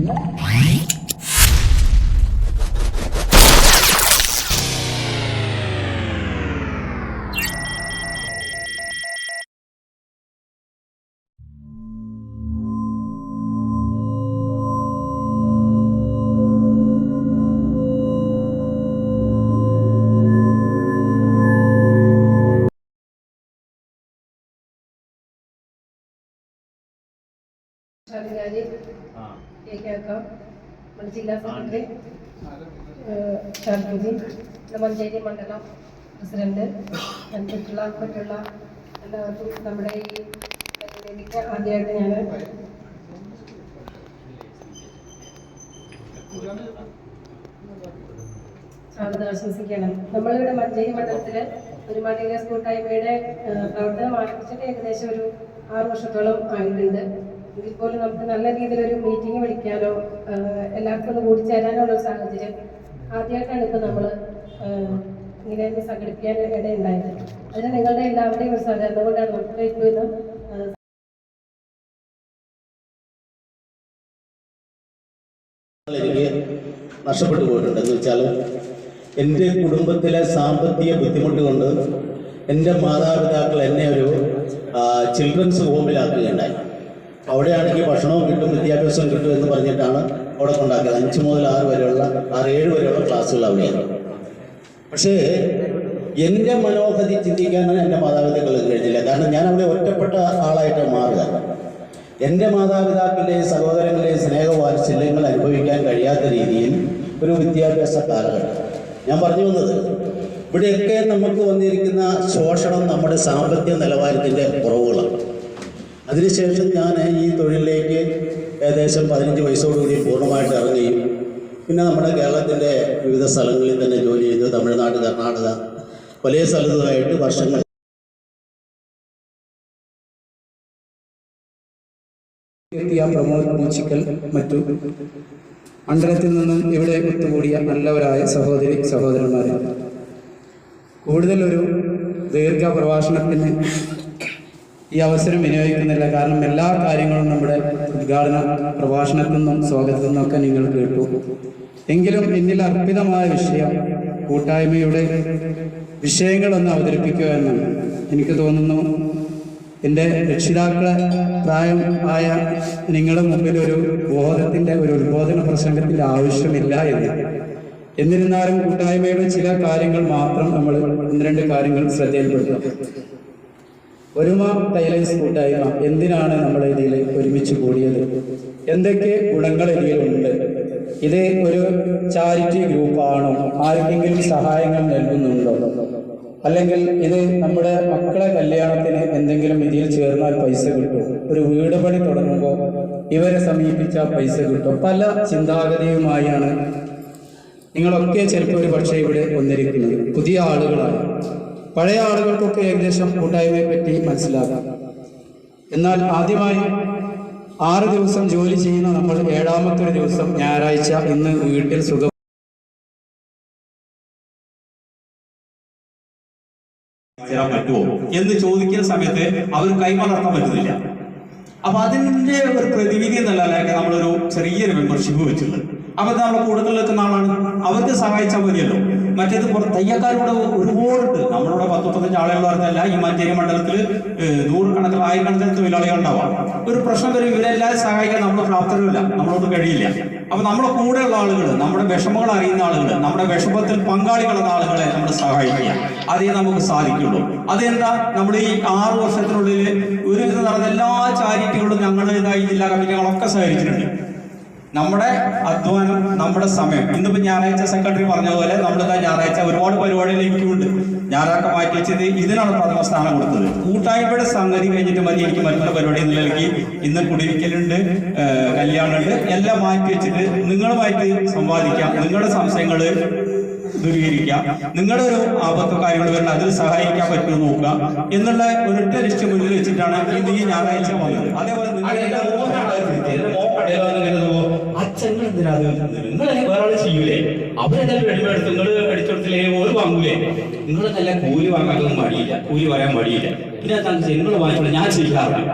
ജില്ലാ സെക്രട്ടറി ഷാർജി, മഞ്ചേരി മണ്ഡലം പ്രസിഡന്റ്, മറ്റുള്ള എല്ലാവർക്കും നമ്മുടെ ഈ വേദിക്ക് ആദ്യമായിട്ട് ഞാൻ സ്വാഗതം ആശംസിക്കണം. നമ്മളിവിടെ മഞ്ചേരി മണ്ഡലത്തില് ഒരുമാതിരി കൂട്ടായ്മയുടെ പ്രവർത്തനം ആരംഭിച്ചിട്ട് ഏകദേശം ഒരു 6 വർഷത്തോളം ആയിട്ടുണ്ട്. എങ്കിൽ പോലും നമുക്ക് നല്ല രീതിയിലൊരു മീറ്റിംഗ് വിളിക്കാനോ എല്ലാവർക്കും ഒന്ന് കൂടിച്ചേരാനോ ഉള്ള ഒരു സാഹചര്യം ആദ്യമായിട്ടാണ് ഇപ്പോൾ നമ്മൾ ഇങ്ങനെ സംഘടിപ്പിക്കാൻ ഇടയുണ്ടായത്. അതിന് നിങ്ങളുടെ എല്ലാവരുടെയും ഒരു സഹകരണം കൊണ്ടാണ് നമുക്ക് ഇപ്പോൾ ഇത് എനിക്ക് നഷ്ടപ്പെട്ടു പോയിട്ടുണ്ട്. എന്ന് വെച്ചാൽ എൻ്റെ കുടുംബത്തിലെ സാമ്പത്തിക ബുദ്ധിമുട്ട് കൊണ്ട് എൻ്റെ മാതാപിതാക്കൾ എന്നെ ഒരു ചിൽഡ്രൻസ് ഹോമിലാക്കുകയുണ്ടായി. അവിടെയാണെങ്കിൽ ഭക്ഷണവും കിട്ടും, വിദ്യാഭ്യാസവും കിട്ടും എന്ന് പറഞ്ഞിട്ടാണ് അവിടെ കൊണ്ടാക്കിയത്. 5 മുതൽ 6 വരെയുള്ള 6-7 വരെയുള്ള ക്ലാസ്സുകൾ അവിടെയാണ്. പക്ഷേ എൻ്റെ മനോഗതി ചിന്തിക്കാൻ എൻ്റെ മാതാപിതാക്കൾക്ക് കഴിഞ്ഞില്ല. കാരണം ഞാൻ അവിടെ ഒറ്റപ്പെട്ട ആളായിട്ട് മാറുക. എൻ്റെ മാതാപിതാക്കളുടെയും സഹോദരങ്ങളുടെയും സ്നേഹവാത്സല്യങ്ങൾ അനുഭവിക്കാൻ കഴിയാത്ത രീതിയിൽ ഒരു വിദ്യാഭ്യാസ കാലഘട്ടം. ഞാൻ പറഞ്ഞു വന്നത് ഇവിടെയൊക്കെ നമുക്ക് വന്നിരിക്കുന്ന ശോഷണം നമ്മുടെ സാമ്പത്തിക നിലവാരത്തിൻ്റെ കുറവുകളാണ്. അതിനുശേഷം ഞാൻ ഈ തൊഴിലിലേക്ക് ഏകദേശം 15 വയസ്സോടുകൂടി പൂർണ്ണമായിട്ട് ഇറങ്ങുകയും പിന്നെ നമ്മുടെ കേരളത്തിൻ്റെ വിവിധ സ്ഥലങ്ങളിൽ തന്നെ ജോലി ചെയ്തു. തമിഴ്നാട്, കർണാടക വലിയ സ്ഥലത്തുമായിട്ട് വർഷങ്ങൾ പ്രമോദ് മൂച്ചിക്കൽ മറ്റു മണ്ഡലത്തിൽ നിന്നും ഇവിടെ ഒത്തുകൂടിയ നല്ലവരായ സഹോദരന്മാരെ, കൂടുതലൊരു ദീർഘ പ്രഭാഷണത്തിന് ഈ അവസരം വിനിയോഗിക്കുന്നില്ല. കാരണം എല്ലാ കാര്യങ്ങളും നമ്മുടെ ഉദ്ഘാടന പ്രഭാഷണത്തിൽ നിന്നും സ്വാഗതത്തിൽ നിന്നൊക്കെ നിങ്ങൾ കേട്ടു. എങ്കിലും എന്നിൽ അർപ്പിതമായ വിഷയം കൂട്ടായ്മയുടെ വിഷയങ്ങളൊന്ന് അവതരിപ്പിക്കുക എന്നാണ്. എനിക്ക് തോന്നുന്നു എൻ്റെ രക്ഷിതാക്കളെ പ്രായം ആയ നിങ്ങളുടെ മുമ്പിൽ ഒരു ബോധത്തിൻ്റെ ഒരു ഉദ്ബോധന പ്രസംഗത്തിൻ്റെ ആവശ്യമില്ല എന്ന്. എന്നിരുന്നാലും കൂട്ടായ്മയുടെ ചില കാര്യങ്ങൾ മാത്രം നമ്മൾ 1-2 കാര്യങ്ങൾ ശ്രദ്ധയിൽപ്പെടുത്തും. ഒരുമ ടൈലേഴ്സ് കൂട്ടായ്മ എന്തിനാണ് നമ്മൾ ഇതിൽ ഒരുമിച്ച് കൂടിയത്? എന്തൊക്കെ ഗുണങ്ങൾ ഇതിലുണ്ട്? ഇത് ഒരു ചാരിറ്റി ഗ്രൂപ്പാണോ? ആർക്കെങ്കിലും സഹായങ്ങൾ നൽകുന്നുണ്ടോ? അല്ലെങ്കിൽ ഇത് നമ്മുടെ മക്കളെ കല്യാണത്തിന് എന്തെങ്കിലും ഇതിൽ ചേർന്നാൽ പൈസ കിട്ടും? ഒരു വീട് പണി തുടങ്ങുമ്പോൾ ഇവരെ സമീപിച്ചാൽ പൈസ കിട്ടും? പല ചിന്താഗതിയുമായാണ് നിങ്ങളൊക്കെ ചിലപ്പോൾ ഒരു പക്ഷേ ഇവിടെ വന്നിരിക്കുന്നത്. പുതിയ ആളുകളാണ്. പഴയ ആളുകൾക്കൊക്കെ ഏകദേശം കൂട്ടായ്മയെ പറ്റി മനസ്സിലാക്കാം. എന്നാൽ ആദ്യമായി 6 ദിവസം ജോലി ചെയ്യുന്ന നമ്മൾ 7ാമത്തെ ഒരു ദിവസം ഞായറാഴ്ച ഇന്ന് വീട്ടിൽ സുഖം പറ്റുമോ എന്ന് ചോദിക്കുന്ന സമയത്ത് അവർ കൈമലർത്താൻ പറ്റുന്നില്ല. അപ്പൊ അതിന്റെ ഒരു പ്രതിവിധി എന്നല്ല നമ്മളൊരു ചെറിയൊരു മെമ്പർഷിപ്പ് വെച്ചിട്ടുണ്ട്. അപ്പൊ നമ്മുടെ കൂട്ടത്തിൽ നിൽക്കുന്ന ആളാണ്, അവർക്ക് സഹായിച്ചാൽ മതിയല്ലോ. മറ്റേത് തയ്യക്കാരോട് ഒരുപാടുണ്ട്. നമ്മളിവിടെ 10-15 ആളുകൾ പറഞ്ഞല്ല, ഈ മഞ്ചേരി മണ്ഡലത്തിൽ 100 ആയിരക്കണക്കിന് തൊഴിലാളികൾ ഉണ്ടാവാം. ഒരു പ്രശ്നം വരും, ഇവരെല്ലാവരും സഹായിക്കാൻ നമ്മൾ പ്രാപ്തരല്ല, നമ്മളോട് കഴിയില്ല. അപ്പൊ നമ്മുടെ കൂടെയുള്ള ആളുകൾ, നമ്മുടെ വിഷമങ്ങൾ അറിയുന്ന ആളുകൾ, നമ്മുടെ വിഷമത്തിൽ പങ്കാളികളുള്ള ആളുകളെ നമ്മൾ സഹായിക്കുക. അതേ നമുക്ക് സാധിക്കുള്ളൂ. അതെന്താ, നമ്മൾ ഈ 6 വർഷത്തിനുള്ളിൽ ഒരുവിധം നടന്ന എല്ലാ ചാരിറ്റികളും ഞങ്ങളുടേതായി ജില്ലാ കമ്മിറ്റികളൊക്കെ സഹകരിച്ചിട്ടുണ്ട്. നമ്മുടെ അധ്വാനം, നമ്മുടെ സമയം. ഇന്നിപ്പോ ഞായറാഴ്ച സെക്രട്ടറി പറഞ്ഞതുപോലെ നമ്മളിതാ ഞായറാഴ്ച ഒരുപാട് പരിപാടികൾ എനിക്കുണ്ട്. ഞായറാഴ്ച മാറ്റി വെച്ചത് ഇതിനാണ് പ്രഥമ സ്ഥാനം കൊടുത്തത്. കൂട്ടായ്മയുടെ സംഗതി കഴിഞ്ഞിട്ട് മതി എനിക്ക് മറ്റുള്ള പരിപാടി നിലനിൽക്കി. ഇന്ന് കുടിയിരിക്കലുണ്ട്, കല്യാണമുണ്ട്, എല്ലാം മാറ്റി വെച്ചിട്ട് നിങ്ങളുമായിട്ട് സംവാദിക്കാം, നിങ്ങളുടെ സംശയങ്ങൾ ദൂരീകരിക്കാം, നിങ്ങളുടെ ഒരു ആപത്തോ കാര്യങ്ങൾ വരണം, അതിൽ സഹായിക്കാൻ പറ്റുമെന്ന് നോക്കുക എന്നുള്ള ഒരൊറ്റ ലക്ഷ്യം മുന്നിൽ വെച്ചിട്ടാണ് ഇന്ന് ഈ ഞായറാഴ്ച വന്നത്. അതേപോലെ അച്ഛങ്ങൾ എന്തിനാ നിങ്ങളെ വേറെ ചെയ്യൂലേ? അവരെന്തായാലും റെഡിമെയ്ഡ് നിങ്ങൾ അടിച്ചെടുത്തില്ലേ, ഓര് വാങ്ങൂലേ? നിങ്ങളെ നല്ല കൂലി വാങ്ങാനൊന്നും മടിയില്ല, കൂലി പറയാൻ മടിയില്ല. പിന്നെ നിങ്ങൾ വാങ്ങിച്ചോളൂ, ഞാൻ ചെയ്യാറില്ല.